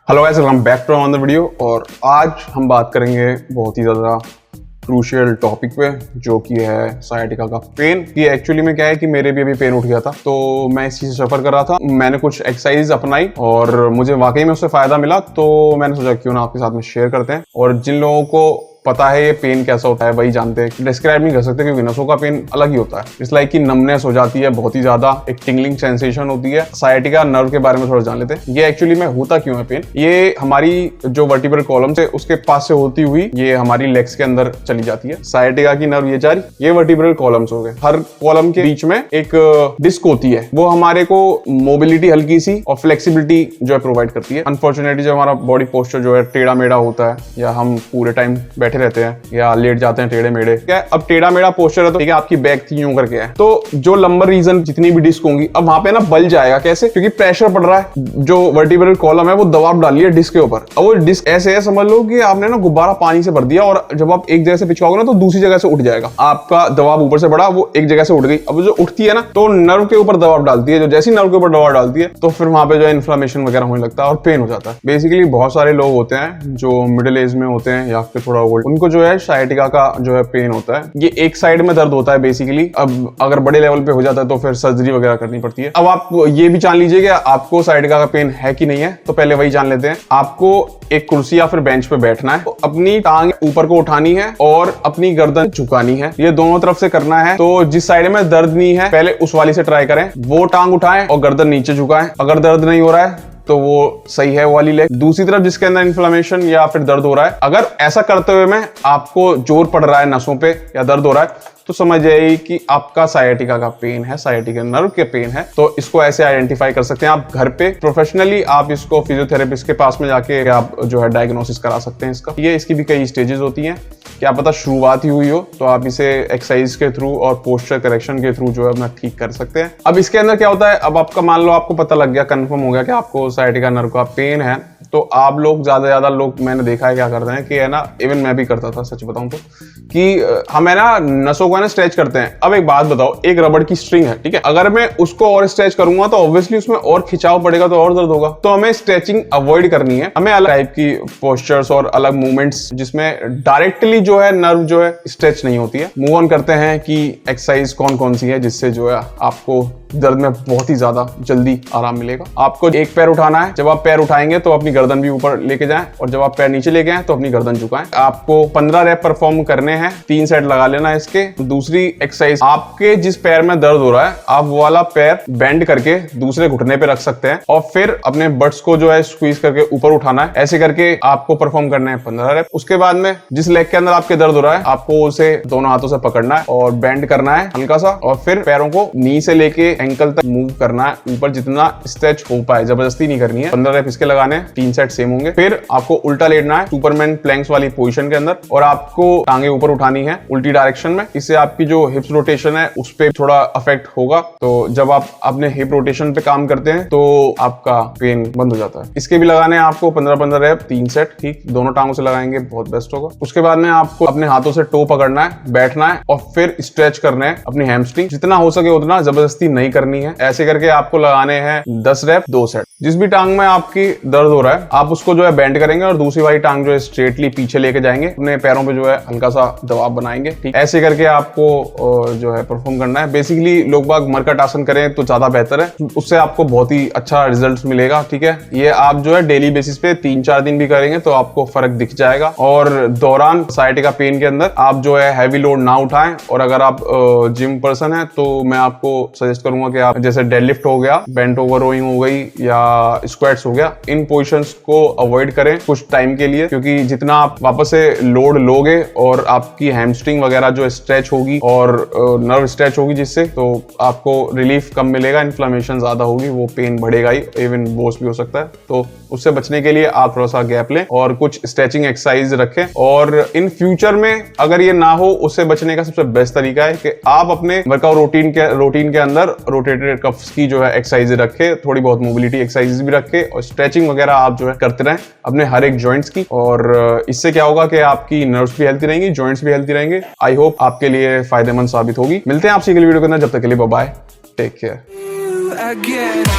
Hello guys, welcome back to another video. और आज हम बात करेंगे बहुत ही ज़्यादा क्रूशियल टॉपिक पे, जो कि है सायटिका का पेन। ये एक्चुअली में क्या है कि मेरे भी अभी पेन उठ गया था, तो मैं इस चीज़ से सफ़र कर रहा था। मैंने कुछ एक्सरसाइज अपनाई और मुझे वाकई में उससे फ़ायदा मिला, तो मैंने सोचा क्यों ना आपके साथ में शेयर करते हैं। और जिन लोगों को पता है ये पेन कैसा होता है वही जानते हैं, डिस्क्राइब नहीं कर सकते क्योंकि नसों का पेन अलग ही होता है। इट्स लाइक कि नमनेस हो जाती है, बहुत ही ज्यादा एक टिंगलिंग सेंसेशन होती है। सायटिका नर्व के बारे में थोड़ा जान लेते हैं। ये एक्चुअली में होता क्यों है पेन। ये हमारी जो वर्टिब्रल कॉलम है उसके पास से होती हुई ये हमारी लेग्स के अंदर चली जाती है। सायटिका की नर्व ये जा रही, ये वर्टिब्रल कॉलम्स हो गए। हर कॉलम के बीच में एक डिस्क होती है, वो हमारे को मोबिलिटी हल्की सी और फ्लेक्सिबिलिटी जो है प्रोवाइड करती है। अनफॉर्चुनेटली जो हमारा बॉडी पोस्चर जो है टेढ़ा मेढ़ा होता है, या हम पूरे टाइम बैठे रहते हैं या लेट जाते हैं टेढ़े मेढ़े। क्या अब टेढ़ा मेढ़ा पोस्चर है तो ठीक है, आपकी बैक थी यूं करके है, तो जो लंबर रीजन जितनी भी डिस्क होंगी अब वहां पे ना बल जाएगा। कैसे? क्योंकि प्रेशर पड़ रहा है, जो वर्टिब्रल कॉलम है वो दबाव डाली है डिस्क के ऊपर। अब वो डिस्क ऐसे है, समझ लो कि आपने ना गुब्बारा पानी से भर दिया और जब आप एक जगह से पिचकाओगे ना तो दूसरी जगह से उठ जाएगा। आपका दबाव ऊपर से बढ़ा, वो एक जगह से उठ गई। अब जो उठती है ना तो नर्व के ऊपर दबाव डालती है, जो जैसी नर्व के ऊपर दबाव डालती है तो फिर वहां पे जो है इन्फ्लेमेशन वगैरह होने लगता है और पेन हो जाता है। बेसिकली बहुत सारे लोग होते हैं जो मिडिल एज में होते हैं या फिर थोड़ा ओल्ड, उनको जो है सायटिका का जो है पेन होता है। ये एक साइड में दर्द होता है बेसिकली। अब अगर बड़े लेवल पे हो जाता है तो फिर सर्जरी वगैरह करनी पड़ती है। अब आप ये भी जान लीजिए कि आपको सायटिका का पेन है कि नहीं है, तो पहले वही जान लेते हैं। आपको एक कुर्सी या फिर बेंच पे बैठना है, तो अपनी टांग ऊपर को उठानी है और अपनी गर्दन झुकानी है। ये दोनों तरफ से करना है। तो जिस साइड में दर्द नहीं है पहले उस वाली से ट्राई करें, वो टांग उठाएं और गर्दन नीचे झुकाएं। अगर दर्द नहीं हो रहा है तो वो सही है वाली लेग। दूसरी तरफ जिसके अंदर इन्फ्लेमेशन या फिर दर्द हो रहा है, अगर ऐसा करते हुए में आपको जोर पड़ रहा है नसों पे या दर्द हो रहा है, तो समझ जाइए कि आपका सायटिका का पेन है, सायटिका नर्व के पेन है। तो इसको ऐसे आइडेंटिफाई कर सकते हैं आप घर पे। प्रोफेशनली आप इसको फिजियोथेरेपिस्ट के पास में जाके आप जो है डायग्नोसिस करा सकते हैं इसका। इसकी भी कई स्टेजेस होती हैं, क्या पता शुरुआत ही हुई हो, तो आप इसे एक्सरसाइज के थ्रू और पोस्चर करेक्शन के थ्रू जो है अपना ठीक कर सकते हैं। अब इसके अंदर क्या होता है, अब आपका मान लो आपको पता लग गया, कंफर्म हो गया कि आपको सायटिका नर्व का पेन है, तो आप लोग ज्यादा लोग मैंने देखा है क्या करते हैं कि है ना, इवन मैं भी करता था सच बताऊं तो, कि हम है ना नसों को ना स्ट्रेच करते हैं। अब एक बात बताओ, एक रबड़ की स्ट्रिंग है, ठीक है, अगर मैं उसको और स्ट्रेच करूंगा तो ऑब्वियसली उसमें और खिंचाव पड़ेगा तो और दर्द होगा। तो हमें स्ट्रेचिंग अवॉइड करनी है। हमें अलग टाइप की पोस्चर्स और अलग मूवमेंट्स जिसमें डायरेक्टली जो है नर्व जो है स्ट्रेच नहीं होती है। मूव ऑन करते हैं कि एक्सरसाइज कौन कौन सी है जिससे जो है आपको दर्द में बहुत ही ज्यादा जल्दी आराम मिलेगा। आपको एक पैर उठाना है, जब आप पैर उठाएंगे तो अपनी गर्दन भी ऊपर लेके जाएं, और जब आप पैर नीचे लेके आए तो अपनी गर्दन झुकाएं। आपको 15 रैप परफॉर्म करने हैं, 3 सेट लगा लेना है इसके। दूसरी एक्सरसाइज, आपके जिस पैर में दर्द हो रहा है आप वो वाला पैर बेंड करके दूसरे घुटने पे रख सकते हैं और फिर अपने बट्स को जो है स्क्वीज करके ऊपर उठाना है। ऐसे करके आपको परफॉर्म करने हैं 15 रैप। उसके बाद में जिस लेग के अंदर आपके दर्द हो रहा है आपको उसे दोनों हाथों से पकड़ना है और बेंड करना है हल्का सा, और फिर पैरों को नी से लेके एंकल तक मूव करना है ऊपर, जितना स्ट्रेच हो पाए, जबरदस्ती नहीं करनी है। 15 रैप इसके लगाने हैं, 3 सेट सेम होंगे। फिर आपको उल्टा लेटना है सुपरमैन प्लैंक्स वाली पोजीशन के अंदर, और आपको टांगे ऊपर उठानी है उल्टी डायरेक्शन में। इससे आपकी जो हिप्स रोटेशन है उस पर थोड़ा अफेक्ट होगा। तो जब आप अपने हिप रोटेशन पे काम करते हैं तो आपका पेन बंद हो जाता है। इसके भी लगाने हैं आपको 15 रैप, 3 सेट, ठीक, दोनों टांगों से लगाएंगे बहुत बेस्ट होगा। उसके बाद में आपको अपने हाथों से टो पकड़ना है, बैठना है और फिर स्ट्रेच करना है अपनी हैमस्ट्रिंग, जितना हो सके उतना, जबरदस्ती नहीं करनी है। ऐसे करके आपको लगाने हैं 10 रैप, 2 सेट। जिस भी टांग में आपकी दर्द हो रहा है आप उसको जो है बेंड करेंगे और दूसरी वाली टांग जो है स्ट्रेटली पीछे लेके जाएंगे, अपने पैरों पे जो है हल्का सा दबाव बनाएंगे, ठीक। ऐसे करके आपको जो है परफॉर्म करना है। बेसिकली लोग बाग मरकट आसन करें तो ज्यादा बेहतर है, उससे आपको बहुत ही अच्छा रिजल्ट मिलेगा, ठीक है। ये आप जो है डेली बेसिस पे 3-4 दिन भी करेंगे तो आपको फर्क दिख जाएगा। और दौरान सायटिका पेन के अंदर आप जो है हैवी लोड ना उठाएं, और अगर आप जिम पर्सन है तो मैं आपको सजेस्ट करूंगा कि आप जैसे डेडलिफ्ट हो गया, बेंट ओवर रोइंग हो गई या स्क्वाट्स हो गया, इन पोजीशंस को अवॉइड करें कुछ टाइम के लिए, क्योंकि जितना आप वापस से लोड लोगे और आपकी हैमस्ट्रिंग वगैरह जो स्ट्रेच होगी और नर्व स्ट्रेच होगी, जिससे तो आपको रिलीफ कम मिलेगा, इन्फ्लेमेशन ज्यादा होगी, वो पेन बढ़ेगा ही, इवन बोस भी हो सकता है। तो उससे बचने के लिए आप थोड़ा सा गैप लें और कुछ स्ट्रेचिंग एक्सरसाइज रखें। और इन फ्यूचर में अगर ये ना हो, उससे बचने का सबसे बेस्ट तरीका है कि आप अपने वर्कआउट रूटीन के अंदर रोटेटेड कफ्स की जो है एक्सरसाइज रखें, थोड़ी बहुत मोबिलिटी एक्सरसाइज भी रखें, और स्ट्रेचिंग वगैरह आप जो है करते रहें अपने हर एक जॉइंट्स की। और इससे क्या होगा कि आपकी नर्व्स भी हेल्थी रहेंगी, जॉइंट्स भी हेल्थी रहेंगे। आई होप आपके लिए फायदेमंद साबित होगी। मिलते हैं आपसे अगली वीडियो के अंदर, जब तक के लिए बाय बाय, टेक केयर।